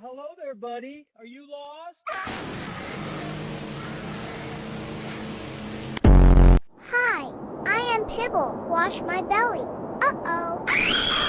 hello there, buddy. Are you lost? Hi, I am Pibble. Wash my belly. Uh-oh.